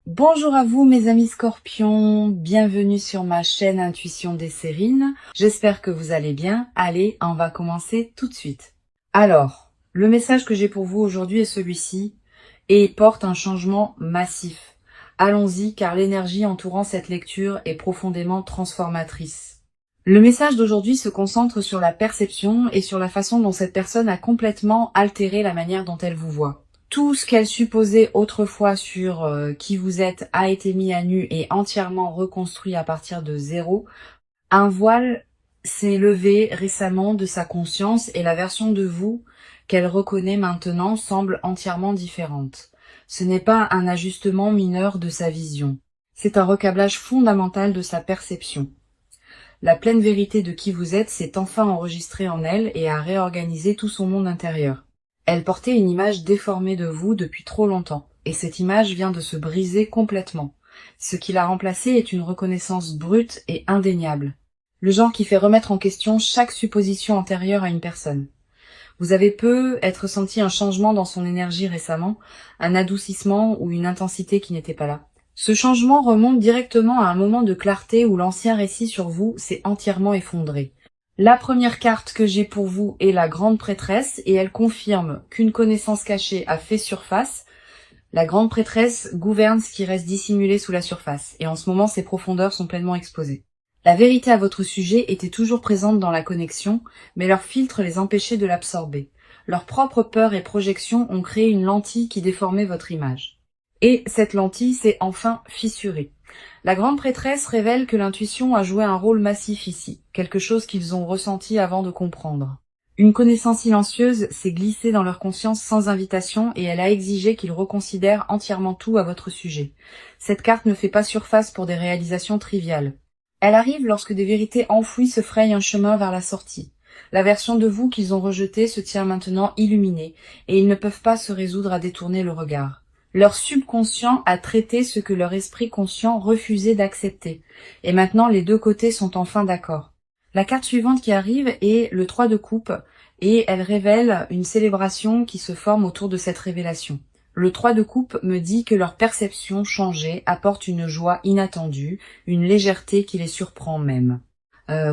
Bonjour à vous mes amis scorpions, bienvenue sur ma chaîne Intuition des Sérines. J'espère que vous allez bien. Allez, on va commencer tout de suite. Alors, le message que j'ai pour vous aujourd'hui est celui-ci et il porte un changement massif. Allons-y car l'énergie entourant cette lecture est profondément transformatrice. Le message d'aujourd'hui se concentre sur la perception et sur la façon dont cette personne a complètement altéré la manière dont elle vous voit. Tout ce qu'elle supposait autrefois sur qui vous êtes a été mis à nu et entièrement reconstruit à partir de zéro. Un voile s'est levé récemment de sa conscience et la version de vous qu'elle reconnaît maintenant semble entièrement différente. Ce n'est pas un ajustement mineur de sa vision, c'est un recablage fondamental de sa perception. La pleine vérité de qui vous êtes s'est enfin enregistrée en elle et a réorganisé tout son monde intérieur. Elle portait une image déformée de vous depuis trop longtemps, et cette image vient de se briser complètement. Ce qui l'a remplacée est une reconnaissance brute et indéniable. Le genre qui fait remettre en question chaque supposition antérieure à une personne. Vous avez peut-être senti un changement dans son énergie récemment, un adoucissement ou une intensité qui n'était pas là. Ce changement remonte directement à un moment de clarté où l'ancien récit sur vous s'est entièrement effondré. La première carte que j'ai pour vous est la grande prêtresse et elle confirme qu'une connaissance cachée a fait surface. La grande prêtresse gouverne ce qui reste dissimulé sous la surface et en ce moment ses profondeurs sont pleinement exposées. La vérité à votre sujet était toujours présente dans la connexion, mais leur filtre les empêchait de l'absorber. Leurs propres peurs et projections ont créé une lentille qui déformait votre image. Et cette lentille s'est enfin fissurée. La grande prêtresse révèle que l'intuition a joué un rôle massif ici, quelque chose qu'ils ont ressenti avant de comprendre. Une connaissance silencieuse s'est glissée dans leur conscience sans invitation et elle a exigé qu'ils reconsidèrent entièrement tout à votre sujet. Cette carte ne fait pas surface pour des réalisations triviales. Elle arrive lorsque des vérités enfouies se frayent un chemin vers la sortie. La version de vous qu'ils ont rejetée se tient maintenant illuminée et ils ne peuvent pas se résoudre à détourner le regard. Leur subconscient a traité ce que leur esprit conscient refusait d'accepter. Et maintenant, les deux côtés sont enfin d'accord. La carte suivante qui arrive est le 3 de coupe et elle révèle une célébration qui se forme autour de cette révélation. Le 3 de coupe me dit que leur perception changée apporte une joie inattendue, une légèreté qui les surprend même.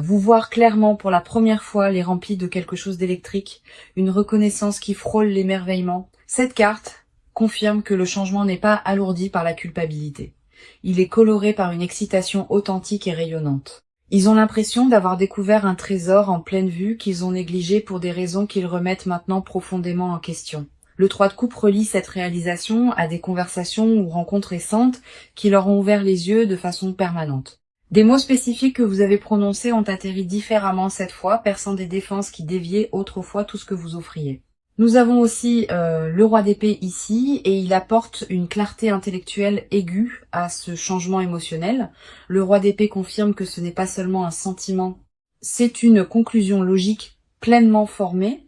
Vous voir clairement pour la première fois les remplit de quelque chose d'électrique, une reconnaissance qui frôle l'émerveillement. Cette carte confirme que le changement n'est pas alourdi par la culpabilité. Il est coloré par une excitation authentique et rayonnante. Ils ont l'impression d'avoir découvert un trésor en pleine vue qu'ils ont négligé pour des raisons qu'ils remettent maintenant profondément en question. Le 3 de coupe relie cette réalisation à des conversations ou rencontres récentes qui leur ont ouvert les yeux de façon permanente. Des mots spécifiques que vous avez prononcés ont atterri différemment cette fois, perçant des défenses qui déviaient autrefois tout ce que vous offriez. Nous avons aussi le roi d'épée ici, et il apporte une clarté intellectuelle aiguë à ce changement émotionnel. Le roi d'épée confirme que ce n'est pas seulement un sentiment, c'est une conclusion logique pleinement formée.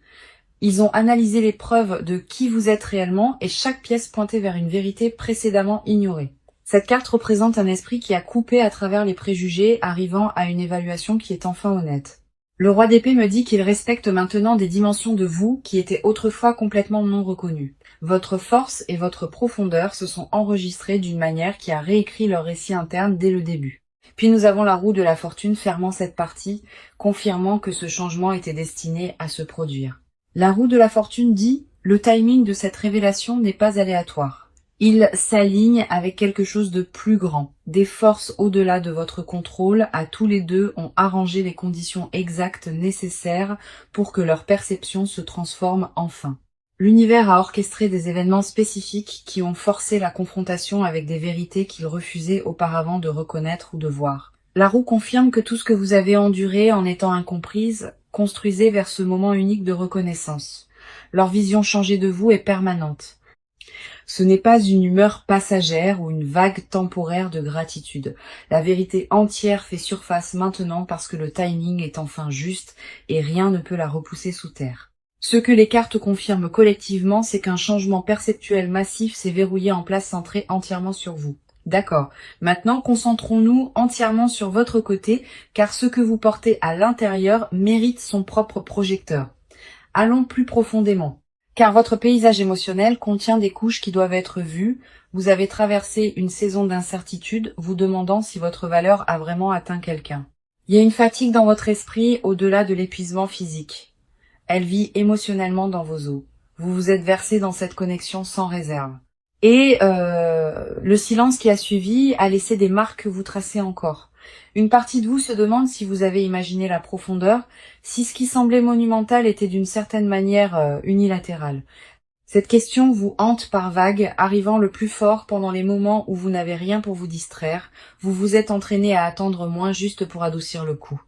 Ils ont analysé les preuves de qui vous êtes réellement, et chaque pièce pointait vers une vérité précédemment ignorée. Cette carte représente un esprit qui a coupé à travers les préjugés, arrivant à une évaluation qui est enfin honnête. Le roi d'épée me dit qu'il respecte maintenant des dimensions de vous qui étaient autrefois complètement non reconnues. Votre force et votre profondeur se sont enregistrées d'une manière qui a réécrit leur récit interne dès le début. Puis nous avons la roue de la fortune fermant cette partie, confirmant que ce changement était destiné à se produire. La roue de la fortune dit « Le timing de cette révélation n'est pas aléatoire. Il s'aligne avec quelque chose de plus grand. Des forces au-delà de votre contrôle, à tous les deux, ont arrangé les conditions exactes nécessaires pour que leur perception se transforme enfin. L'univers a orchestré des événements spécifiques qui ont forcé la confrontation avec des vérités qu'ils refusaient auparavant de reconnaître ou de voir. La roue confirme que tout ce que vous avez enduré en étant incomprise construisait vers ce moment unique de reconnaissance. Leur vision changée de vous est permanente. Ce n'est pas une humeur passagère ou une vague temporaire de gratitude. La vérité entière fait surface maintenant parce que le timing est enfin juste et rien ne peut la repousser sous terre. Ce que les cartes confirment collectivement, c'est qu'un changement perceptuel massif s'est verrouillé en place centré entièrement sur vous. D'accord. Maintenant, concentrons-nous entièrement sur votre côté, car ce que vous portez à l'intérieur mérite son propre projecteur. Allons plus profondément. Car votre paysage émotionnel contient des couches qui doivent être vues. Vous avez traversé une saison d'incertitude, vous demandant si votre valeur a vraiment atteint quelqu'un. Il y a une fatigue dans votre esprit au-delà de l'épuisement physique. Elle vit émotionnellement dans vos os. Vous vous êtes versé dans cette connexion sans réserve. Et le silence qui a suivi a laissé des marques que vous tracez encore. Une partie de vous se demande si vous avez imaginé la profondeur, si ce qui semblait monumental était d'une certaine manière unilatéral. Cette question vous hante par vagues, arrivant le plus fort pendant les moments où vous n'avez rien pour vous distraire. Vous vous êtes entraîné à attendre moins juste pour adoucir le coup.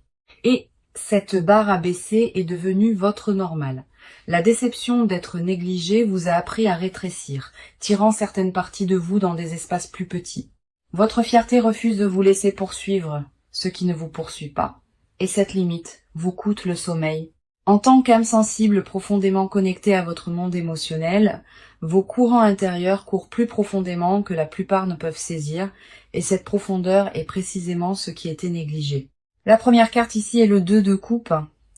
Et cette barre à baisser est devenue votre normal. La déception d'être négligé vous a appris à rétrécir, tirant certaines parties de vous dans des espaces plus petits. Votre fierté refuse de vous laisser poursuivre ce qui ne vous poursuit pas. Et cette limite vous coûte le sommeil. En tant qu'âme sensible profondément connectée à votre monde émotionnel, vos courants intérieurs courent plus profondément que la plupart ne peuvent saisir, et cette profondeur est précisément ce qui était négligé. La première carte ici est le 2 de coupe,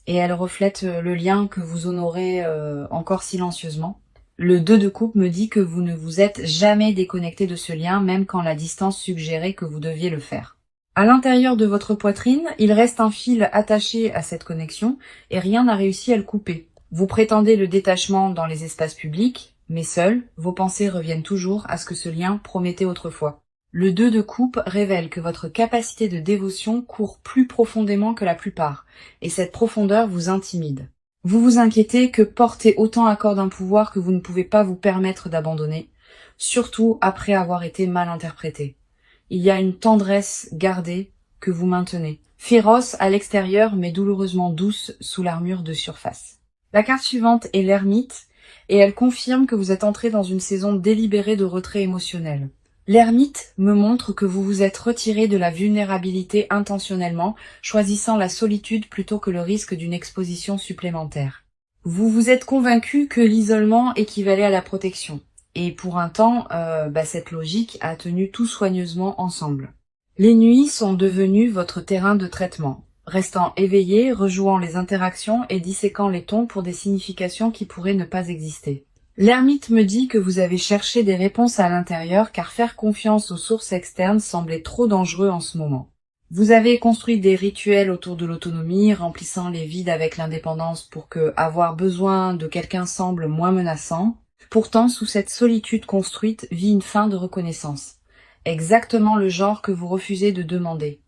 et elle reflète le lien que vous honorez encore silencieusement. Le 2 de coupe me dit que vous ne vous êtes jamais déconnecté de ce lien, même quand la distance suggérait que vous deviez le faire. À l'intérieur de votre poitrine, il reste un fil attaché à cette connexion, et rien n'a réussi à le couper. Vous prétendez le détachement dans les espaces publics, mais seuls, vos pensées reviennent toujours à ce que ce lien promettait autrefois. Le 2 de coupe révèle que votre capacité de dévotion court plus profondément que la plupart, et cette profondeur vous intimide. Vous vous inquiétez que porter autant à corps d'un pouvoir que vous ne pouvez pas vous permettre d'abandonner, surtout après avoir été mal interprété. Il y a une tendresse gardée que vous maintenez, féroce à l'extérieur mais douloureusement douce sous l'armure de surface. La carte suivante est l'ermite, et elle confirme que vous êtes entré dans une saison délibérée de retrait émotionnel. L'ermite me montre que vous vous êtes retiré de la vulnérabilité intentionnellement, choisissant la solitude plutôt que le risque d'une exposition supplémentaire. Vous vous êtes convaincu que l'isolement équivalait à la protection. Et pour un temps, cette logique a tenu tout soigneusement ensemble. Les nuits sont devenues votre terrain de traitement, restant éveillé, rejouant les interactions et disséquant les tons pour des significations qui pourraient ne pas exister. L'ermite me dit que vous avez cherché des réponses à l'intérieur car faire confiance aux sources externes semblait trop dangereux en ce moment. Vous avez construit des rituels autour de l'autonomie, remplissant les vides avec l'indépendance pour que avoir besoin de quelqu'un semble moins menaçant. Pourtant, sous cette solitude construite vit une fin de reconnaissance. Exactement le genre que vous refusez de demander.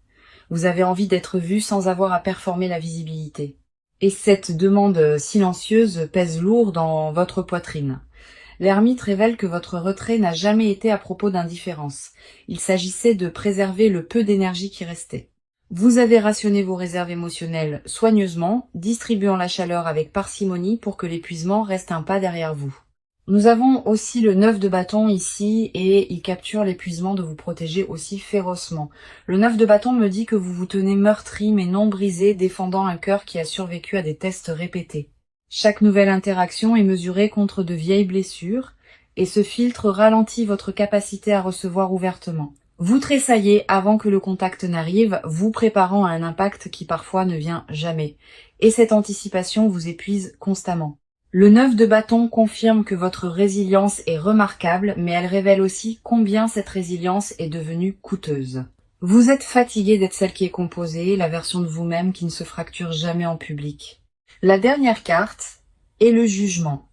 Vous avez envie d'être vu sans avoir à performer la visibilité. Et cette demande silencieuse pèse lourd dans votre poitrine. L'ermite révèle que votre retrait n'a jamais été à propos d'indifférence. Il s'agissait de préserver le peu d'énergie qui restait. Vous avez rationné vos réserves émotionnelles soigneusement, distribuant la chaleur avec parcimonie pour que l'épuisement reste un pas derrière vous. Nous avons aussi le 9 de bâton ici et il capture l'épuisement de vous protéger aussi férocement. Le 9 de bâton me dit que vous vous tenez meurtri mais non brisé, défendant un cœur qui a survécu à des tests répétés. Chaque nouvelle interaction est mesurée contre de vieilles blessures et ce filtre ralentit votre capacité à recevoir ouvertement. Vous tressaillez avant que le contact n'arrive, vous préparant à un impact qui parfois ne vient jamais. Et cette anticipation vous épuise constamment. Le 9 de bâton confirme que votre résilience est remarquable, mais elle révèle aussi combien cette résilience est devenue coûteuse. Vous êtes fatigué d'être celle qui est composée, la version de vous-même qui ne se fracture jamais en public. La dernière carte est le jugement,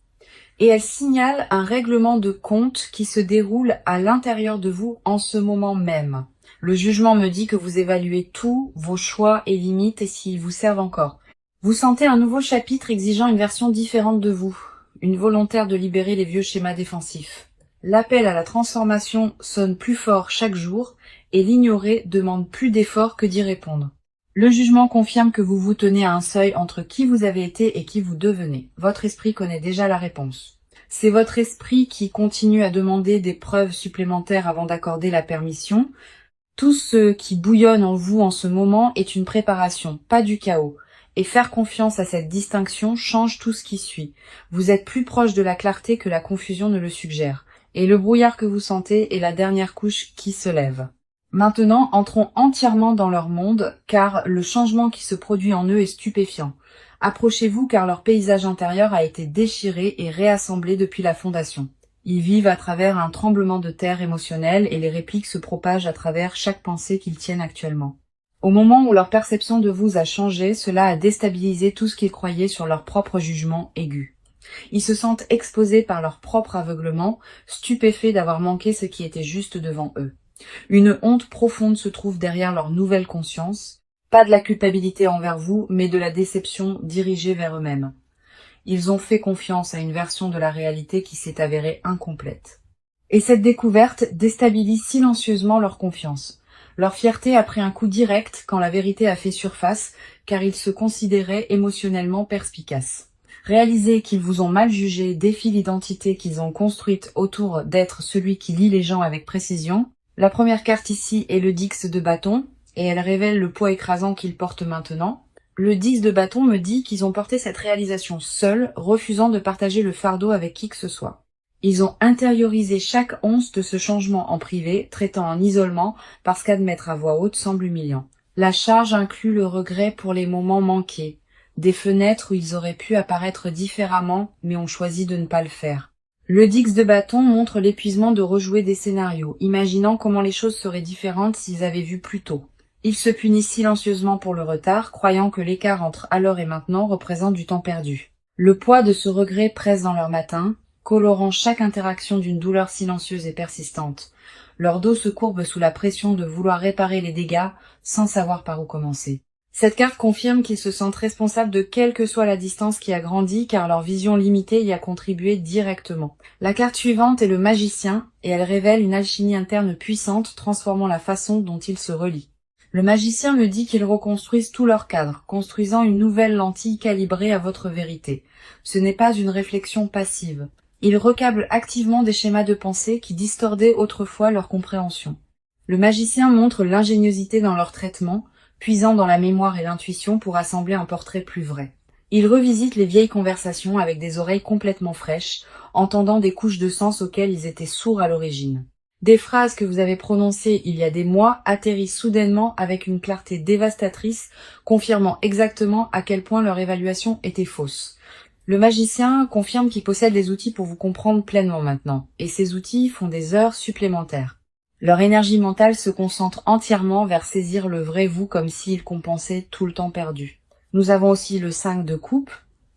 et elle signale un règlement de compte qui se déroule à l'intérieur de vous en ce moment même. Le jugement me dit que vous évaluez tous vos choix et limites et s'ils vous servent encore. Vous sentez un nouveau chapitre exigeant une version différente de vous, une volontaire de libérer les vieux schémas défensifs. L'appel à la transformation sonne plus fort chaque jour et l'ignorer demande plus d'efforts que d'y répondre. Le jugement confirme que vous vous tenez à un seuil entre qui vous avez été et qui vous devenez. Votre esprit connaît déjà la réponse. C'est votre esprit qui continue à demander des preuves supplémentaires avant d'accorder la permission. Tout ce qui bouillonne en vous en ce moment est une préparation, pas du chaos. Et faire confiance à cette distinction change tout ce qui suit. Vous êtes plus proche de la clarté que la confusion ne le suggère. Et le brouillard que vous sentez est la dernière couche qui se lève. Maintenant, entrons entièrement dans leur monde, car le changement qui se produit en eux est stupéfiant. Approchez-vous car leur paysage intérieur a été déchiré et réassemblé depuis la fondation. Ils vivent à travers un tremblement de terre émotionnel et les répliques se propagent à travers chaque pensée qu'ils tiennent actuellement. Au moment où leur perception de vous a changé, cela a déstabilisé tout ce qu'ils croyaient sur leur propre jugement aigu. Ils se sentent exposés par leur propre aveuglement, stupéfaits d'avoir manqué ce qui était juste devant eux. Une honte profonde se trouve derrière leur nouvelle conscience, pas de la culpabilité envers vous, mais de la déception dirigée vers eux-mêmes. Ils ont fait confiance à une version de la réalité qui s'est avérée incomplète. Et cette découverte déstabilise silencieusement leur confiance. Leur fierté a pris un coup direct quand la vérité a fait surface, car ils se considéraient émotionnellement perspicaces. Réaliser qu'ils vous ont mal jugé défie l'identité qu'ils ont construite autour d'être celui qui lie les gens avec précision. La première carte ici est le 10 de bâton, et elle révèle le poids écrasant qu'ils portent maintenant. Le 10 de bâton me dit qu'ils ont porté cette réalisation seuls, refusant de partager le fardeau avec qui que ce soit. Ils ont intériorisé chaque once de ce changement en privé, traitant en isolement, parce qu'admettre à voix haute semble humiliant. La charge inclut le regret pour les moments manqués, des fenêtres où ils auraient pu apparaître différemment, mais ont choisi de ne pas le faire. Le 10 de bâton montre l'épuisement de rejouer des scénarios, imaginant comment les choses seraient différentes s'ils avaient vu plus tôt. Ils se punissent silencieusement pour le retard, croyant que l'écart entre alors et maintenant représente du temps perdu. Le poids de ce regret presse dans leur matin, colorant chaque interaction d'une douleur silencieuse et persistante. Leur dos se courbe sous la pression de vouloir réparer les dégâts sans savoir par où commencer. Cette carte confirme qu'ils se sentent responsables de quelle que soit la distance qui a grandi car leur vision limitée y a contribué directement. La carte suivante est le magicien et elle révèle une alchimie interne puissante transformant la façon dont ils se relient. Le magicien me dit qu'ils reconstruisent tout leur cadre, construisant une nouvelle lentille calibrée à votre vérité. Ce n'est pas une réflexion passive. Ils recablent activement des schémas de pensée qui distordaient autrefois leur compréhension. Le magicien montre l'ingéniosité dans leur traitement, puisant dans la mémoire et l'intuition pour assembler un portrait plus vrai. Il revisite les vieilles conversations avec des oreilles complètement fraîches, entendant des couches de sens auxquelles ils étaient sourds à l'origine. Des phrases que vous avez prononcées il y a des mois atterrissent soudainement avec une clarté dévastatrice, confirmant exactement à quel point leur évaluation était fausse. Le magicien confirme qu'il possède les outils pour vous comprendre pleinement maintenant, et ces outils font des heures supplémentaires. Leur énergie mentale se concentre entièrement vers saisir le vrai vous comme s'il compensait tout le temps perdu. Nous avons aussi le 5 de coupe,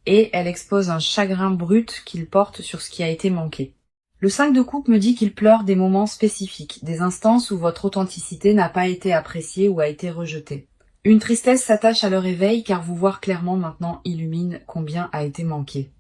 et elle expose un chagrin brut qu'il porte sur ce qui a été manqué. Le 5 de coupe me dit qu'il pleure des moments spécifiques, des instances où votre authenticité n'a pas été appréciée ou a été rejetée. Une tristesse s'attache à leur éveil car vous voir clairement maintenant illumine combien a été manqué.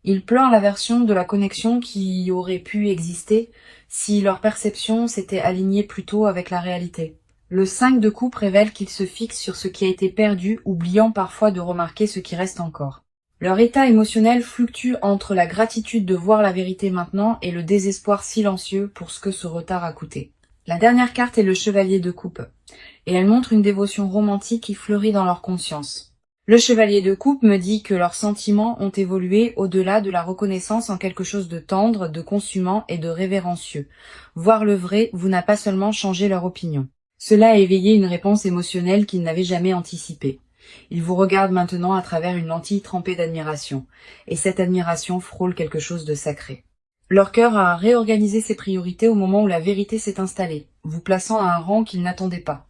Ils pleurent la version de la connexion qui aurait pu exister si leur perception s'était alignée plus tôt avec la réalité. Le 5 de coupe révèle qu'ils se fixent sur ce qui a été perdu, oubliant parfois de remarquer ce qui reste encore. Leur état émotionnel fluctue entre la gratitude de voir la vérité maintenant et le désespoir silencieux pour ce que ce retard a coûté. La dernière carte est le chevalier de coupe, et elle montre une dévotion romantique qui fleurit dans leur conscience. Le chevalier de coupe me dit que leurs sentiments ont évolué au-delà de la reconnaissance en quelque chose de tendre, de consumant et de révérencieux. Voir le vrai vous n'a pas seulement changé leur opinion. Cela a éveillé une réponse émotionnelle qu'ils n'avaient jamais anticipée. Ils vous regardent maintenant à travers une lentille trempée d'admiration, et cette admiration frôle quelque chose de sacré. Leur cœur a réorganisé ses priorités au moment où la vérité s'est installée, vous plaçant à un rang qu'ils n'attendaient pas.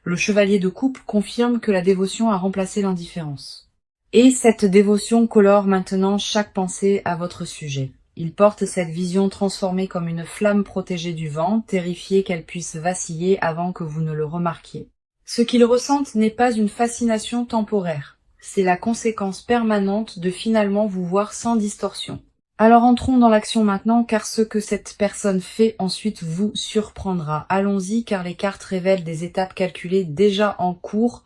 Le chevalier de coupe confirme que la dévotion a remplacé l'indifférence. Et cette dévotion colore maintenant chaque pensée à votre sujet. Il porte cette vision transformée comme une flamme protégée du vent, terrifié qu'elle puisse vaciller avant que vous ne le remarquiez. Ce qu'ils ressentent n'est pas une fascination temporaire, c'est la conséquence permanente de finalement vous voir sans distorsion. Alors entrons dans l'action maintenant, car ce que cette personne fait ensuite vous surprendra. Allons-y, car les cartes révèlent des étapes calculées déjà en cours.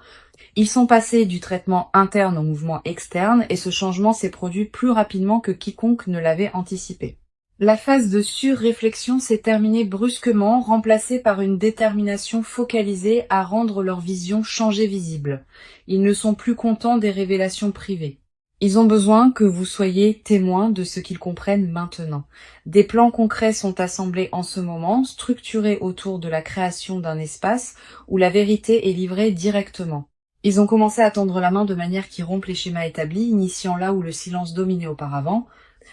Ils sont passés du traitement interne au mouvement externe, et ce changement s'est produit plus rapidement que quiconque ne l'avait anticipé. La phase de surréflexion s'est terminée brusquement, remplacée par une détermination focalisée à rendre leur vision changée visible. Ils ne sont plus contents des révélations privées. Ils ont besoin que vous soyez témoins de ce qu'ils comprennent maintenant. Des plans concrets sont assemblés en ce moment, structurés autour de la création d'un espace où la vérité est livrée directement. Ils ont commencé à tendre la main de manière qui rompt les schémas établis, initiant là où le silence dominait auparavant.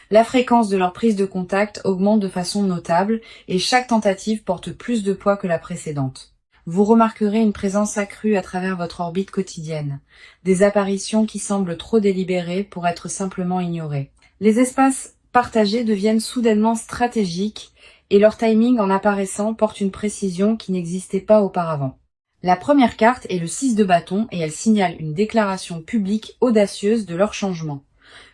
La fréquence de leur prise de contact augmente de façon notable et chaque tentative porte plus de poids que la précédente. Vous remarquerez une présence accrue à travers votre orbite quotidienne, des apparitions qui semblent trop délibérées pour être simplement ignorées. Les espaces partagés deviennent soudainement stratégiques et leur timing en apparaissant porte une précision qui n'existait pas auparavant. La première carte est le 6 de bâton et elle signale une déclaration publique audacieuse de leur changement.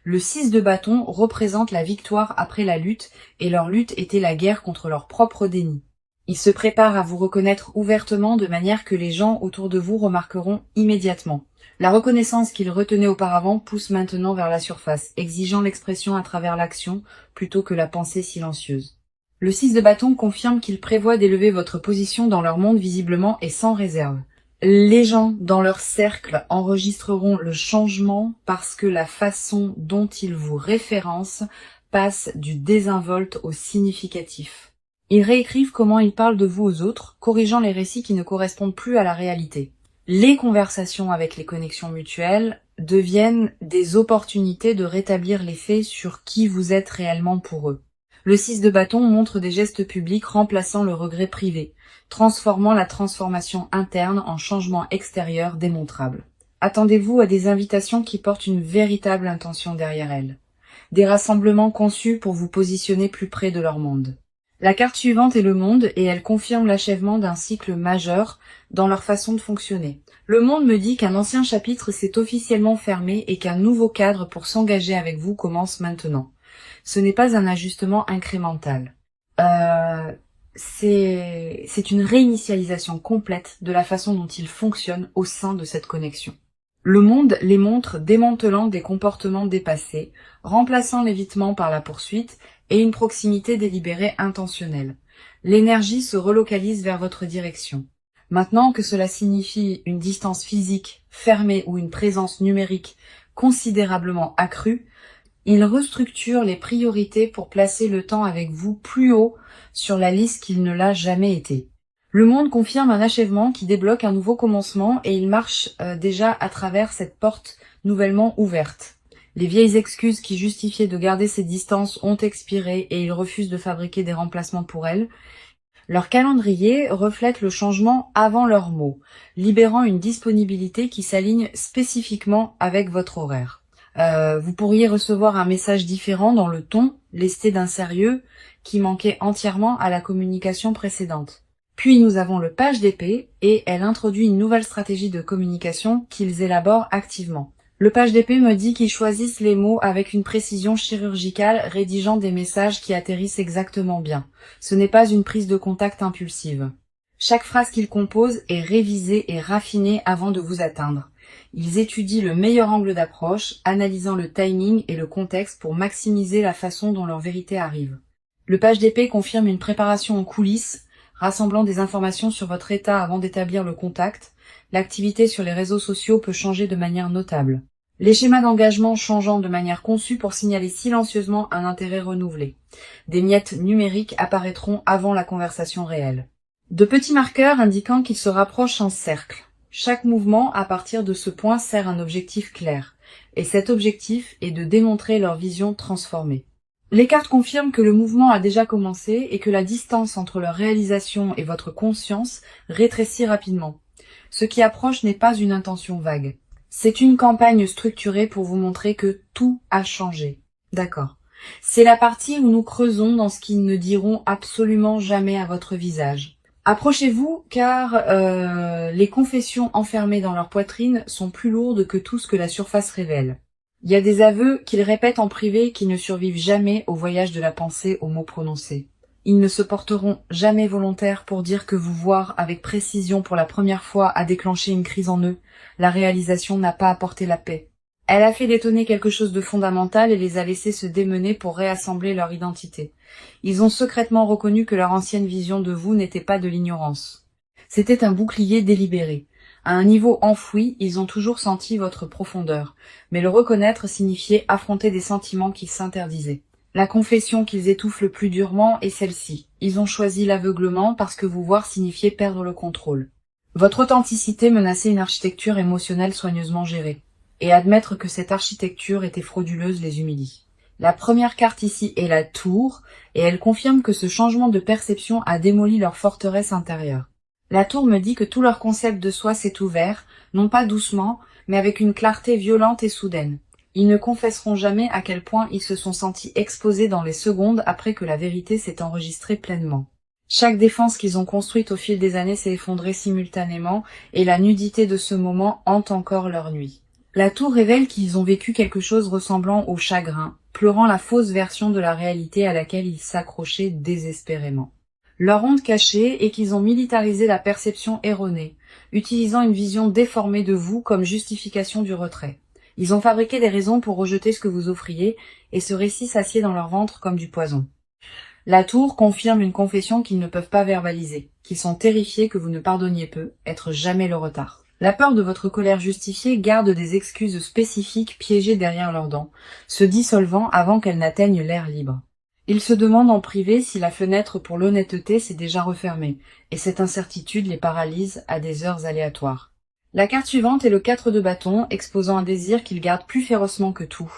Le 6 de bâton représente la victoire après la lutte et leur lutte était la guerre contre leur propre déni. Ils se préparent à vous reconnaître ouvertement de manière que les gens autour de vous remarqueront immédiatement. La reconnaissance qu'ils retenaient auparavant pousse maintenant vers la surface, exigeant l'expression à travers l'action plutôt que la pensée silencieuse. Le 6 de bâton confirme qu'il prévoit d'élever votre position dans leur monde visiblement et sans réserve. Les gens dans leur cercle enregistreront le changement parce que la façon dont ils vous référencent passe du désinvolte au significatif. Ils réécrivent comment ils parlent de vous aux autres, corrigeant les récits qui ne correspondent plus à la réalité. Les conversations avec les connexions mutuelles deviennent des opportunités de rétablir les faits sur qui vous êtes réellement pour eux. Le 6 de bâton montre des gestes publics remplaçant le regret privé, transformant la transformation interne en changement extérieur démontrable. Attendez-vous à des invitations qui portent une véritable intention derrière elles. Des rassemblements conçus pour vous positionner plus près de leur monde. La carte suivante est le monde et elle confirme l'achèvement d'un cycle majeur dans leur façon de fonctionner. Le monde me dit qu'un ancien chapitre s'est officiellement fermé et qu'un nouveau cadre pour s'engager avec vous commence maintenant. Ce n'est pas un ajustement incrémental. C'est une réinitialisation complète de la façon dont ils fonctionnent au sein de cette connexion. Le monde les montre démantelant des comportements dépassés, remplaçant l'évitement par la poursuite et une proximité délibérée intentionnelle. L'énergie se relocalise vers votre direction. Maintenant que cela signifie une distance physique fermée ou une présence numérique considérablement accrue, il restructure les priorités pour placer le temps avec vous plus haut sur la liste qu'il ne l'a jamais été. Le monde confirme un achèvement qui débloque un nouveau commencement et il marche déjà à travers cette porte nouvellement ouverte. Les vieilles excuses qui justifiaient de garder ces distances ont expiré et ils refusent de fabriquer des remplacements pour elles. Leur calendrier reflète le changement avant leurs mots, libérant une disponibilité qui s'aligne spécifiquement avec votre horaire. Vous pourriez recevoir un message différent dans le ton, lesté d'un sérieux qui manquait entièrement à la communication précédente. Puis nous avons le page d'épée et elle introduit une nouvelle stratégie de communication qu'ils élaborent activement. Le page d'épée me dit qu'ils choisissent les mots avec une précision chirurgicale, rédigeant des messages qui atterrissent exactement bien. Ce n'est pas une prise de contact impulsive. Chaque phrase qu'ils composent est révisée et raffinée avant de vous atteindre. Ils étudient le meilleur angle d'approche, analysant le timing et le contexte pour maximiser la façon dont leur vérité arrive. Le page d'épée confirme une préparation en coulisses, rassemblant des informations sur votre état avant d'établir le contact. L'activité sur les réseaux sociaux peut changer de manière notable. Les schémas d'engagement changeant de manière conçue pour signaler silencieusement un intérêt renouvelé. Des miettes numériques apparaîtront avant la conversation réelle. De petits marqueurs indiquant qu'ils se rapprochent en cercle. Chaque mouvement à partir de ce point sert un objectif clair, et cet objectif est de démontrer leur vision transformée. Les cartes confirment que le mouvement a déjà commencé et que la distance entre leur réalisation et votre conscience rétrécit rapidement. Ce qui approche n'est pas une intention vague. C'est une campagne structurée pour vous montrer que tout a changé. D'accord. C'est la partie où nous creusons dans ce qu'ils ne diront absolument jamais à votre visage. Approchez-vous car les confessions enfermées dans leur poitrine sont plus lourdes que tout ce que la surface révèle. Il y a des aveux qu'ils répètent en privé qui ne survivent jamais au voyage de la pensée aux mots prononcés. Ils ne se porteront jamais volontaires pour dire que vous voir avec précision pour la première fois a déclenché une crise en eux. La réalisation n'a pas apporté la paix. Elle a fait détonner quelque chose de fondamental et les a laissés se démener pour réassembler leur identité. Ils ont secrètement reconnu que leur ancienne vision de vous n'était pas de l'ignorance. C'était un bouclier délibéré. À un niveau enfoui, ils ont toujours senti votre profondeur, mais le reconnaître signifiait affronter des sentiments qu'ils s'interdisaient. La confession qu'ils étouffent le plus durement est celle-ci. Ils ont choisi l'aveuglement parce que vous voir signifiait perdre le contrôle. Votre authenticité menaçait une architecture émotionnelle soigneusement gérée, et admettre que cette architecture était frauduleuse les humilie. La première carte ici est la tour, et elle confirme que ce changement de perception a démoli leur forteresse intérieure. La tour me dit que tout leur concept de soi s'est ouvert, non pas doucement, mais avec une clarté violente et soudaine. Ils ne confesseront jamais à quel point ils se sont sentis exposés dans les secondes après que la vérité s'est enregistrée pleinement. Chaque défense qu'ils ont construite au fil des années s'est effondrée simultanément, et la nudité de ce moment hante encore leur nuit. La tour révèle qu'ils ont vécu quelque chose ressemblant au chagrin, pleurant la fausse version de la réalité à laquelle ils s'accrochaient désespérément. Leur honte cachée est qu'ils ont militarisé la perception erronée, utilisant une vision déformée de vous comme justification du retrait. Ils ont fabriqué des raisons pour rejeter ce que vous offriez, et ce récit s'assied dans leur ventre comme du poison. La tour confirme une confession qu'ils ne peuvent pas verbaliser, qu'ils sont terrifiés que vous ne pardonniez peu, être jamais le retard. La peur de votre colère justifiée garde des excuses spécifiques piégées derrière leurs dents, se dissolvant avant qu'elles n'atteignent l'air libre. Ils se demandent en privé si la fenêtre pour l'honnêteté s'est déjà refermée, et cette incertitude les paralyse à des heures aléatoires. La carte suivante est le 4 de bâton, exposant un désir qu'ils gardent plus férocement que tout.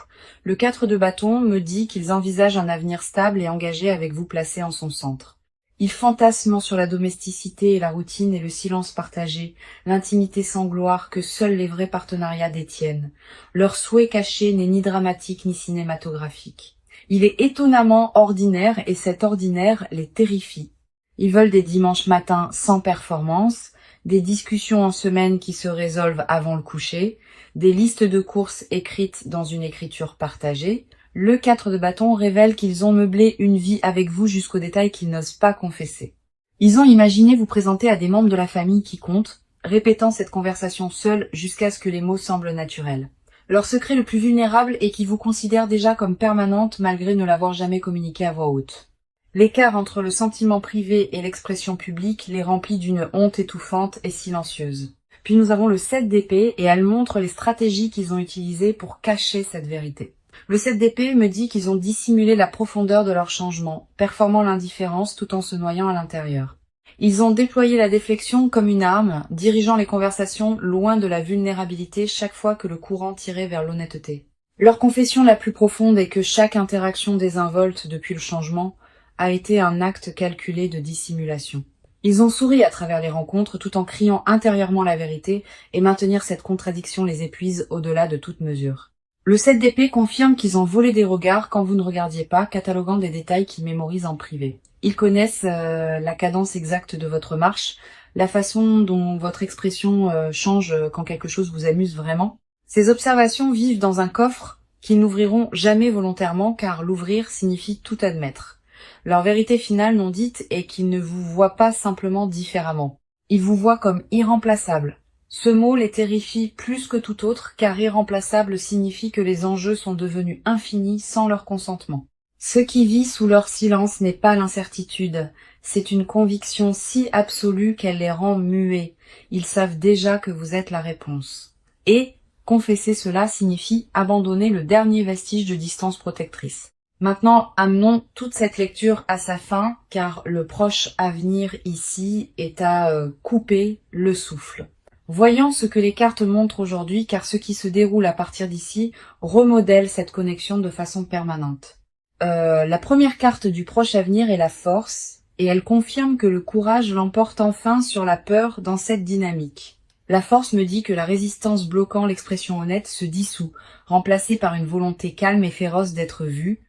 Le 4 de bâton me dit qu'ils envisagent un avenir stable et engagé avec vous placé en son centre. Ils fantasment sur la domesticité et la routine et le silence partagé, l'intimité sans gloire que seuls les vrais partenariats détiennent. Leur souhait caché n'est ni dramatique ni cinématographique. Il est étonnamment ordinaire et cet ordinaire les terrifie. Ils veulent des dimanches matins sans performance, des discussions en semaine qui se résolvent avant le coucher, des listes de courses écrites dans une écriture partagée. Le 4 de bâton révèle qu'ils ont meublé une vie avec vous jusqu'aux détails qu'ils n'osent pas confesser. Ils ont imaginé vous présenter à des membres de la famille qui comptent, répétant cette conversation seule jusqu'à ce que les mots semblent naturels. Leur secret le plus vulnérable est qu'ils vous considèrent déjà comme permanente malgré ne l'avoir jamais communiqué à voix haute. L'écart entre le sentiment privé et l'expression publique les remplit d'une honte étouffante et silencieuse. Puis nous avons le 7 d'épée et elle montre les stratégies qu'ils ont utilisées pour cacher cette vérité. Le 7 d'épée me dit qu'ils ont dissimulé la profondeur de leur changement, performant l'indifférence tout en se noyant à l'intérieur. Ils ont déployé la déflexion comme une arme, dirigeant les conversations loin de la vulnérabilité chaque fois que le courant tirait vers l'honnêteté. Leur confession la plus profonde est que chaque interaction désinvolte depuis le changement a été un acte calculé de dissimulation. Ils ont souri à travers les rencontres tout en criant intérieurement la vérité, et maintenir cette contradiction les épuise au-delà de toute mesure. Le 7 d'épée confirme qu'ils ont volé des regards quand vous ne regardiez pas, cataloguant des détails qu'ils mémorisent en privé. Ils connaissent la cadence exacte de votre marche, la façon dont votre expression change quand quelque chose vous amuse vraiment. Ces observations vivent dans un coffre qu'ils n'ouvriront jamais volontairement car l'ouvrir signifie tout admettre. Leur vérité finale non dite est qu'ils ne vous voient pas simplement différemment. Ils vous voient comme irremplaçable. Ce mot les terrifie plus que tout autre, car irremplaçable signifie que les enjeux sont devenus infinis sans leur consentement. Ce qui vit sous leur silence n'est pas l'incertitude, c'est une conviction si absolue qu'elle les rend muets. Ils savent déjà que vous êtes la réponse. Et confesser cela signifie abandonner le dernier vestige de distance protectrice. Maintenant, amenons toute cette lecture à sa fin, car le proche avenir ici est à couper le souffle. Voyons ce que les cartes montrent aujourd'hui, car ce qui se déroule à partir d'ici remodèle cette connexion de façon permanente. La première carte du proche avenir est la force, et elle confirme que le courage l'emporte enfin sur la peur dans cette dynamique. La force me dit que la résistance bloquant l'expression honnête se dissout, remplacée par une volonté calme et féroce d'être vue.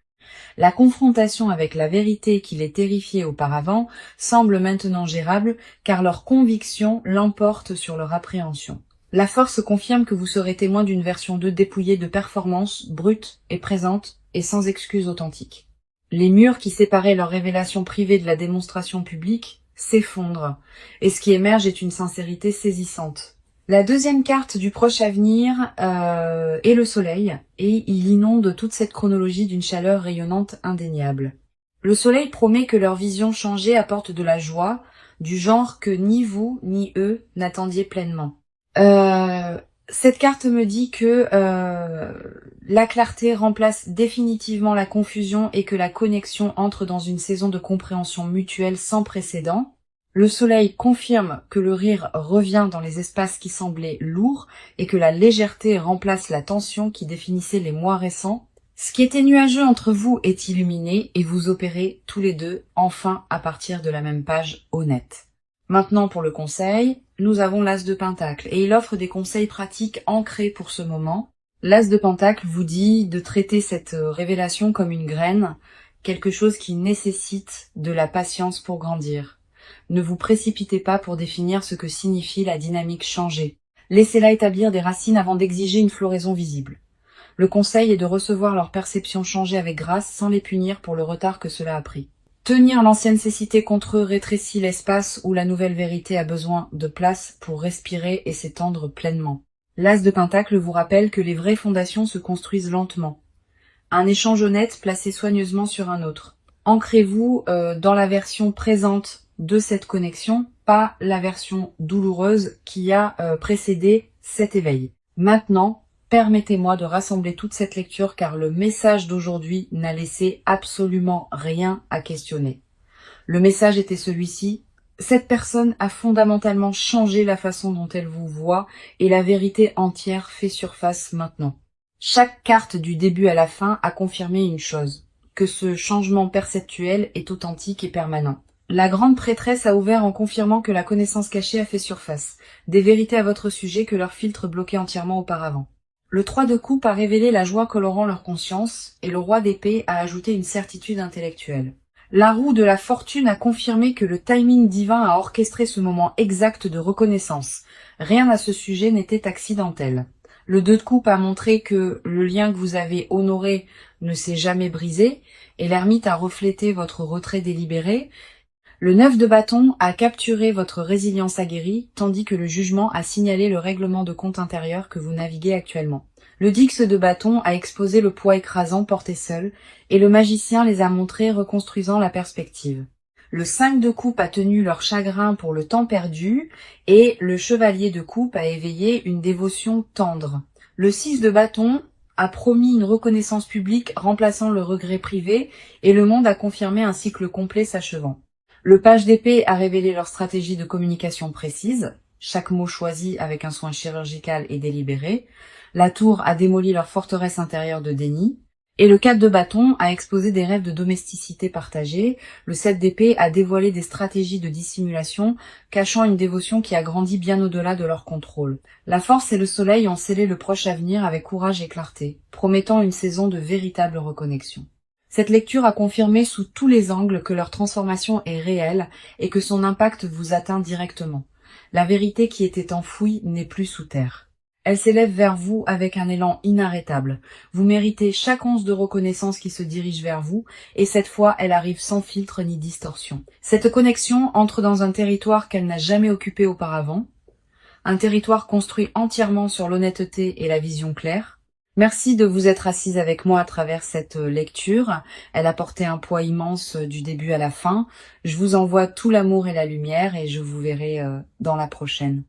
La confrontation avec la vérité qui les terrifiait auparavant semble maintenant gérable, car leur conviction l'emporte sur leur appréhension. La force confirme que vous serez témoin d'une version 2 dépouillée de performance, brute et présente, et sans excuse authentique. Les murs qui séparaient leur révélation privée de la démonstration publique s'effondrent, et ce qui émerge est une sincérité saisissante. La deuxième carte du proche avenir est le soleil, et il inonde toute cette chronologie d'une chaleur rayonnante indéniable. Le soleil promet que leur vision changée apporte de la joie, du genre que ni vous ni eux n'attendiez pleinement. Cette carte me dit que la clarté remplace définitivement la confusion et que la connexion entre dans une saison de compréhension mutuelle sans précédent. Le soleil confirme que le rire revient dans les espaces qui semblaient lourds et que la légèreté remplace la tension qui définissait les mois récents. Ce qui était nuageux entre vous est illuminé et vous opérez tous les deux enfin à partir de la même page honnête. Maintenant pour le conseil, nous avons l'As de Pentacle et il offre des conseils pratiques ancrés pour ce moment. L'As de Pentacle vous dit de traiter cette révélation comme une graine, quelque chose qui nécessite de la patience pour grandir. Ne vous précipitez pas pour définir ce que signifie la dynamique changée. Laissez-la établir des racines avant d'exiger une floraison visible. Le conseil est de recevoir leur perception changer avec grâce sans les punir pour le retard que cela a pris. Tenir l'ancienne cécité contre eux rétrécit l'espace où la nouvelle vérité a besoin de place pour respirer et s'étendre pleinement. L'As de Pentacle vous rappelle que les vraies fondations se construisent lentement. Un échange honnête placé soigneusement sur un autre. Ancrez-vous dans la version présente de cette connexion, pas la version douloureuse qui a précédé cet éveil. Maintenant, permettez-moi de rassembler toute cette lecture car le message d'aujourd'hui n'a laissé absolument rien à questionner. Le message était celui-ci. Cette personne a fondamentalement changé la façon dont elle vous voit et la vérité entière fait surface maintenant. Chaque carte du début à la fin a confirmé une chose, que ce changement perceptuel est authentique et permanent. La grande prêtresse a ouvert en confirmant que la connaissance cachée a fait surface, des vérités à votre sujet que leur filtre bloquait entièrement auparavant. Le 3 de coupe a révélé la joie colorant leur conscience et le roi d'épée a ajouté une certitude intellectuelle. La roue de la fortune a confirmé que le timing divin a orchestré ce moment exact de reconnaissance. Rien à ce sujet n'était accidentel. Le 2 de coupe a montré que le lien que vous avez honoré ne s'est jamais brisé et l'ermite a reflété votre retrait délibéré. Le 9 de bâton a capturé votre résilience aguerrie, tandis que le jugement a signalé le règlement de compte intérieur que vous naviguez actuellement. Le 10 de bâton a exposé le poids écrasant porté seul, et le magicien les a montrés reconstruisant la perspective. Le 5 de coupe a tenu leur chagrin pour le temps perdu, et le chevalier de coupe a éveillé une dévotion tendre. Le 6 de bâton a promis une reconnaissance publique remplaçant le regret privé, et le monde a confirmé un cycle complet s'achevant. Le page d'épée a révélé leur stratégie de communication précise, chaque mot choisi avec un soin chirurgical et délibéré. La tour a démoli leur forteresse intérieure de déni. Et le 4 de bâton a exposé des rêves de domesticité partagée. Le 7 d'épée a dévoilé des stratégies de dissimulation, cachant une dévotion qui a grandi bien au-delà de leur contrôle. La force et le soleil ont scellé le proche avenir avec courage et clarté, promettant une saison de véritable reconnexion. Cette lecture a confirmé sous tous les angles que leur transformation est réelle et que son impact vous atteint directement. La vérité qui était enfouie n'est plus sous terre. Elle s'élève vers vous avec un élan inarrêtable. Vous méritez chaque once de reconnaissance qui se dirige vers vous, et cette fois elle arrive sans filtre ni distorsion. Cette connexion entre dans un territoire qu'elle n'a jamais occupé auparavant, un territoire construit entièrement sur l'honnêteté et la vision claire. Merci de vous être assise avec moi à travers cette lecture. Elle a porté un poids immense du début à la fin. Je vous envoie tout l'amour et la lumière et je vous verrai dans la prochaine.